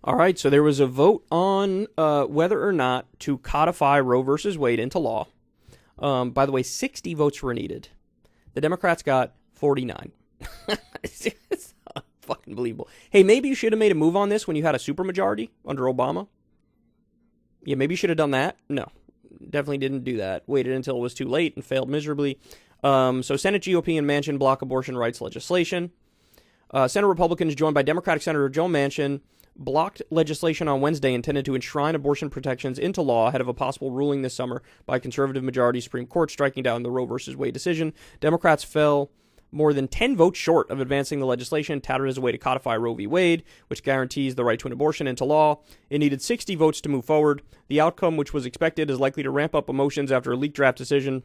All right, so there was a vote on whether or not to codify Roe versus Wade into law. By the way, 60 votes were needed. The Democrats got 49. It's fucking believable. Hey, maybe you should have made a move on this when you had a supermajority under Obama. Yeah, maybe you should have done that. No, definitely didn't do that. Waited until it was too late and failed miserably. So Senate GOP and Manchin block abortion rights legislation. Senate Republicans, joined by Democratic Senator Joe Manchin, blocked legislation on Wednesday intended to enshrine abortion protections into law ahead of a possible ruling this summer by a conservative majority Supreme Court striking down the Roe v. Wade decision. Democrats fell more than 10 votes short of advancing the legislation touted as a way to codify Roe v. Wade, which guarantees the right to an abortion, into law. It needed 60 votes to move forward. The outcome, which was expected, is likely to ramp up emotions after a leaked draft decision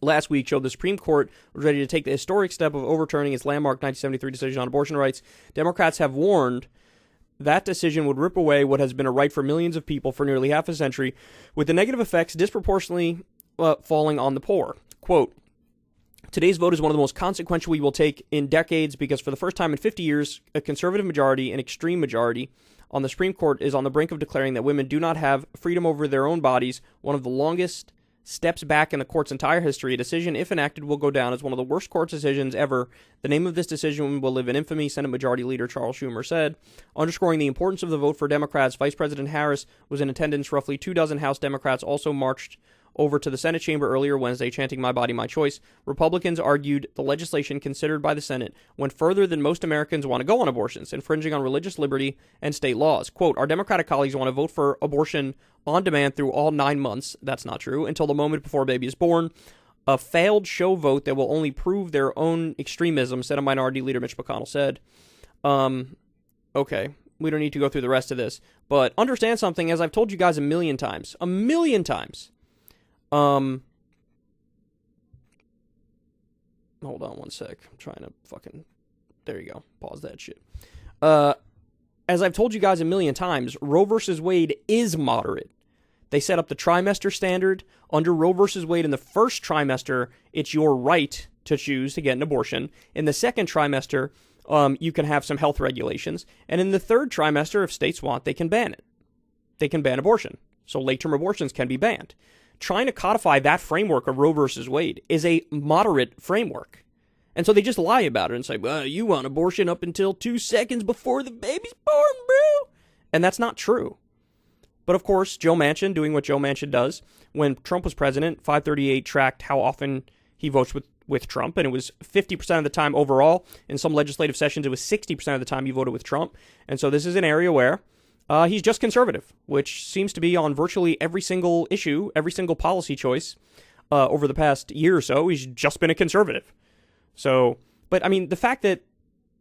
last week showed the Supreme Court was ready to take the historic step of overturning its landmark 1973 decision on abortion rights. Democrats have warned that decision would rip away what has been a right for millions of people for nearly half a century, with the negative effects disproportionately falling on the poor. Quote, today's vote is one of the most consequential we will take in decades because for the first time in 50 years, a conservative majority, an extreme majority, on the Supreme Court is on the brink of declaring that women do not have freedom over their own bodies, one of the longest steps back in the court's entire history. A decision, if enacted, will go down as one of the worst court decisions ever. The name of this decision will live in infamy, Senate Majority Leader Charles Schumer said. Underscoring the importance of the vote for Democrats, Vice President Harris was in attendance. Roughly 24 House Democrats also marched over to the Senate chamber earlier Wednesday, chanting "My body, my choice." Republicans argued the legislation considered by the Senate went further than most Americans want to go on abortions, infringing on religious liberty and state laws. Quote, our Democratic colleagues want to vote for abortion on demand through all 9 months. That's not true. Until the moment before a baby is born. A failed show vote that will only prove their own extremism, said a Minority Leader Mitch McConnell said. Okay, we don't need to go through the rest of this, but understand something, as I've told you guys a million times. Hold on one sec. I'm trying to fucking... There you go. Pause that shit. As I've told you guys a million times, Roe versus Wade is moderate. They set up the trimester standard. Under Roe versus Wade, in the first trimester, it's your right to choose to get an abortion. In the second trimester, you can have some health regulations. And in the third trimester, if states want, they can ban it. They can ban abortion. So late-term abortions can be banned. Trying to codify that framework of Roe versus Wade is a moderate framework. And so they just lie about it and say, well, you want abortion up until 2 seconds before the baby's born, bro. And that's not true. But of course, Joe Manchin doing what Joe Manchin does. When Trump was president, 538 tracked how often he votes with Trump, and it was 50% of the time overall. In some legislative sessions, it was 60% of the time he voted with Trump. And so this is an area where he's just conservative, which seems to be on virtually every single issue, every single policy choice over the past year or so. He's just been a conservative. So, but I mean, the fact that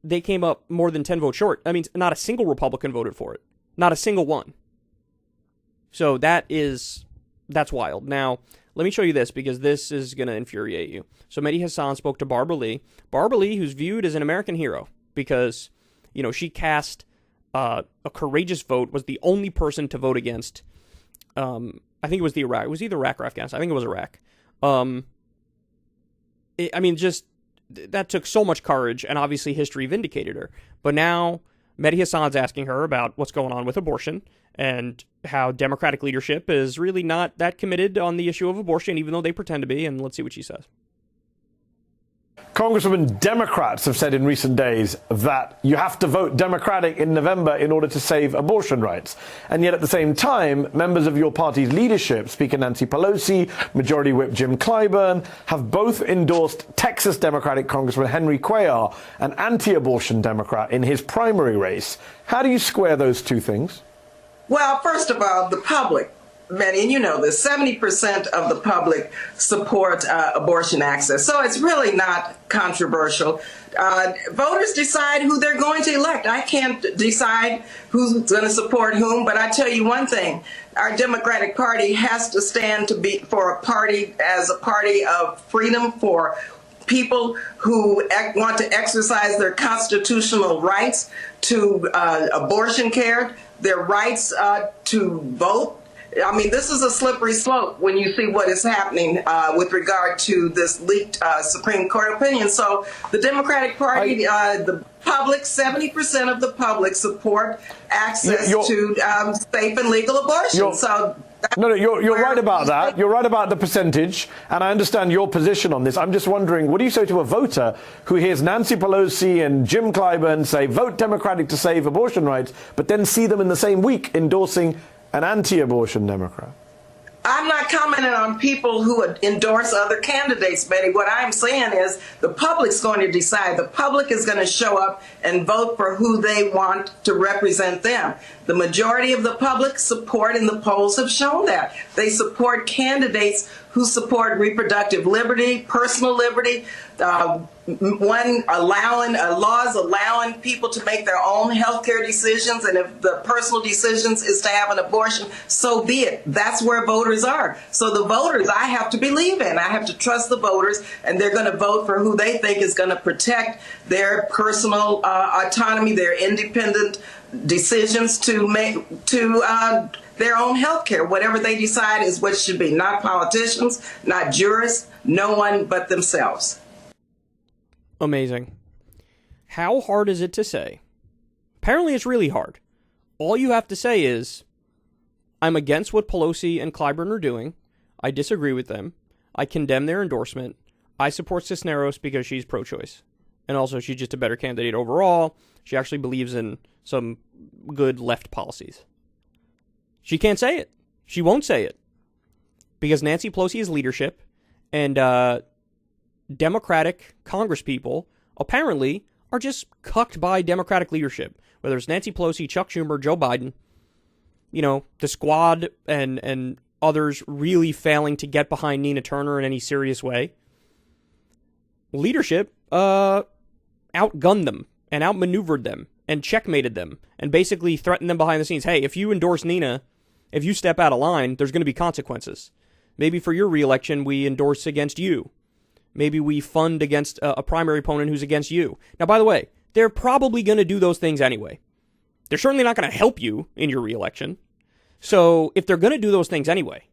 they came up more than 10 votes short, I mean, not a single Republican voted for it. Not a single one. So that's wild. Now, let me show you this, because this is going to infuriate you. So Mehdi Hassan spoke to Barbara Lee. Barbara Lee, who's viewed as an American hero because, you know, she cast a courageous vote, was the only person to vote against, I think it was Iraq. It was either Iraq or Afghanistan. I think it was Iraq. That took so much courage, and obviously history vindicated her. But now Mehdi Hassan's asking her about what's going on with abortion and how Democratic leadership is really not that committed on the issue of abortion, even though they pretend to be. And let's see what she says. Congresswoman, Democrats have said in recent days that you have to vote Democratic in November in order to save abortion rights. And yet at the same time, members of your party's leadership, Speaker Nancy Pelosi, Majority Whip Jim Clyburn, have both endorsed Texas Democratic Congressman Henry Cuellar, an anti-abortion Democrat, in his primary race. How do you square those two things? Well, first of all, the public, Mehdi, and you know this, 70% of the public support abortion access. So it's really not controversial. Voters decide who they're going to elect. I can't decide who's going to support whom, but I tell you one thing, our Democratic Party has to stand to be for a party as a party of freedom for people who want to exercise their constitutional rights to abortion care, their rights to vote, I mean, this is a slippery slope when you see what is happening with regard to this leaked Supreme Court opinion. So the Democratic Party, the public, 70% of the public support access to safe and legal abortion. No, you're right about that. You're right about the percentage, and I understand your position on this. I'm just wondering, what do you say to a voter who hears Nancy Pelosi and Jim Clyburn say, vote Democratic to save abortion rights, but then see them in the same week endorsing an anti-abortion Democrat? I'm not commenting on people who endorse other candidates, Betty. What I'm saying is the public's going to decide. The public is going to show up and vote for who they want to represent them. The majority of the public support, and the polls have shown that. They support candidates who support reproductive liberty, personal liberty, laws allowing people to make their own healthcare decisions, and if the personal decisions is to have an abortion, so be it. That's where voters are. So the voters, I have to believe in. I have to trust the voters, and they're going to vote for who they think is going to protect their personal autonomy, their independent decisions to make their own health care. Whatever they decide is what should be. Not politicians, not jurists, no one but themselves. Amazing. How hard is it to say? Apparently it's really hard. All you have to say is, I'm against what Pelosi and Clyburn are doing. I disagree with them. I condemn their endorsement. I support Cisneros because she's pro-choice. And also she's just a better candidate overall. She actually believes in some good left policies. She can't say it. She won't say it. Because Nancy Pelosi is leadership, and Democratic congresspeople apparently are just cucked by Democratic leadership. Whether it's Nancy Pelosi, Chuck Schumer, Joe Biden, you know, the squad and others really failing to get behind Nina Turner in any serious way. Leadership outgunned them and outmaneuvered them and checkmated them and basically threatened them behind the scenes. Hey, if you endorse Nina, if you step out of line, there's going to be consequences. Maybe for your reelection, we endorse against you. Maybe we fund against a primary opponent who's against you. Now, by the way, they're probably going to do those things anyway. They're certainly not going to help you in your reelection. So if they're going to do those things anyway,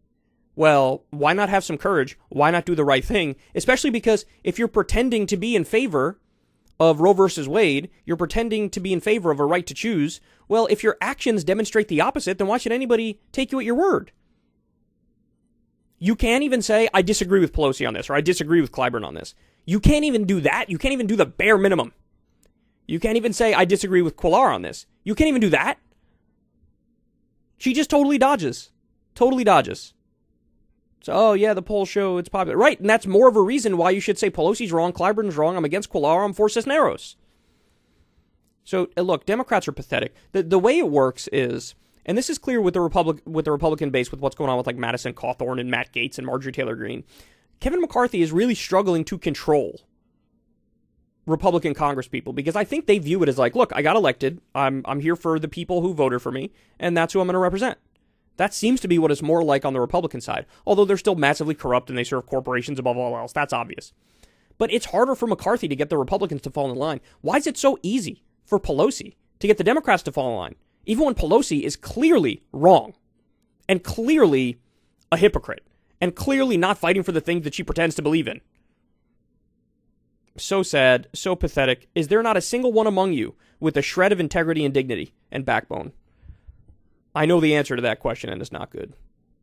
well, why not have some courage? Why not do the right thing? Especially because if you're pretending to be in favor of Roe versus Wade, you're pretending to be in favor of a right to choose. Well, if your actions demonstrate the opposite, then why should anybody take you at your word? You can't even say, I disagree with Pelosi on this, or I disagree with Clyburn on this. You can't even do that. You can't even do the bare minimum. You can't even say, I disagree with Cuellar on this. You can't even do that. She just totally dodges. Totally dodges. So, oh yeah, the polls show it's popular. Right, and that's more of a reason why you should say Pelosi's wrong, Clyburn's wrong, I'm against Cuellar, I'm for Cisneros. So, look, Democrats are pathetic. The way it works is, and this is clear with the Republican base, with what's going on with like Madison Cawthorn and Matt Gaetz and Marjorie Taylor Greene, Kevin McCarthy is really struggling to control Republican congresspeople, because I think they view it as like, look, I got elected, I'm here for the people who voted for me, and that's who I'm going to represent. That seems to be what it's more like on the Republican side, although they're still massively corrupt and they serve corporations above all else. That's obvious. But it's harder for McCarthy to get the Republicans to fall in line. Why is it so easy for Pelosi to get the Democrats to fall in line, even when Pelosi is clearly wrong and clearly a hypocrite and clearly not fighting for the things that she pretends to believe in? So sad, so pathetic. Is there not a single one among you with a shred of integrity and dignity and backbone? I know the answer to that question, and it's not good.